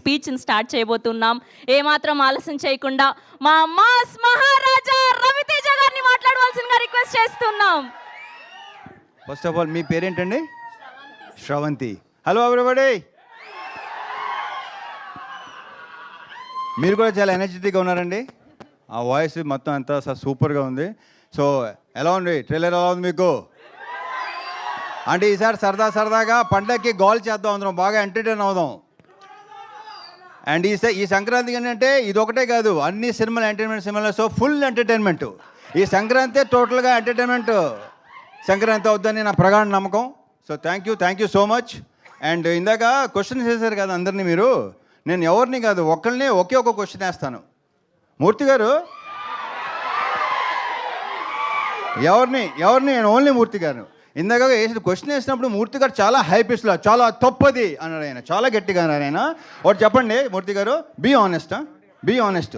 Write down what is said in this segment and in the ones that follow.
స్పీచ్ని start చేయబోతున్నాం. ఏమాత్రం ఆలస్యం చేయకుండా మా మాస్ మహారాజా రవితేజ గారిని మాట్లాడవలసిందిగా రిక్వెస్ట్ చేస్తున్నాం. ఫస్ట్ ఆఫ్ ఆల్ మీ పేరేంటండి? శ్రవంతి. Hello everybody. మీరు కూడా చాలా ఎనర్జెటిక్గా ఉన్నారండి. ఆ వాయిస్ మొత్తం అంతా సూపర్గా ఉంది. సో ఎలా ఉంది ట్రైలర్? ఎలా ఉంది మీకు? అంటే ఈసారి సరదాగా పండగకి గోల్ చేద్దాం, అందరం బాగా ఎంటర్టైన్ అవుదాం. అండ్ ఈ సంక్రాంతికి ఏంటంటే ఇది ఒకటే కాదు, అన్ని సినిమాలు ఎంటర్టైన్మెంట్ సినిమాలు. So full entertainment. ఈ సంక్రాంతి టోటల్గా ఎంటర్టైన్మెంట్ సంక్రాంతి అవుద్దని నా ప్రగాఢ నమ్మకం. So thank you so much. And ఇందాక క్వశ్చన్స్ వేశారు కదా అందరినీ మీరు. నేను ఎవరిని కాదు, ఒక్కరిని ఒకే ఒక క్వశ్చన్ వేస్తాను. మూర్తి గారు ఎవరిని నేను ఓన్లీ మూర్తి గారు. ఇందాక వేసిన క్వశ్చన్ వేసినప్పుడు మూర్తి గారు చాలా హైపిస్లో చాలా తప్పది అన్నాడు. ఆయన చాలా గట్టిగా అన్నారు. ఆయన ఒకటి చెప్పండి మూర్తి గారు, బీ ఆనెస్ట్.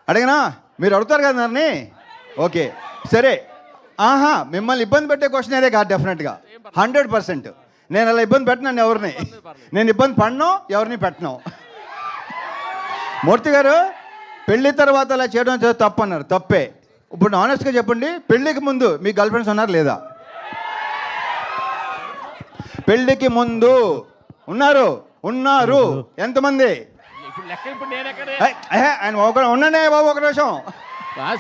అడిగినా మీరు అడుగుతారు కదా నన్ను. ఓకే సరే. మిమ్మల్ని ఇబ్బంది పెట్టే క్వశ్చన్ అదే కాదు, డెఫినెట్గా 100%. నేను అలా ఇబ్బంది పెట్టినాను ఎవరిని, నేను ఇబ్బంది పడినో ఎవరిని పెట్టను. మూర్తి గారు పెళ్లి తర్వాత అలా చేయడం తప్పు అన్నారు. తప్పే. ఇప్పుడు ఆనెస్ట్గా చెప్పండి, పెళ్ళికి ముందు మీ గర్ల్ ఫ్రెండ్స్ ఉన్నారు లేదా? పెళ్ళికి ముందు ఉన్నారు ఎంతమంది? ఆయన ఉండండి బాబు ఒక నిమిషం.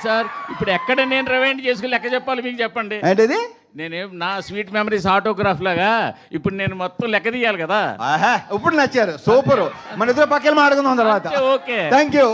సార్ ఇప్పుడు ఎక్కడ నేను రివైండ్ చేసుకుని లెక్క చెప్పాలి మీకు చెప్పండి. ఏంటిది? నేనేం నా స్వీట్ మెమరీస్ ఆటోగ్రాఫ్ లాగా ఇప్పుడు నేను మొత్తం లెక్క తీయాలి కదా. ఇప్పుడు నచ్చారు, సూపర్. మన ఇద్దరు పక్కన మాట్లాడుకుందాం తర్వాత. Okay thank you.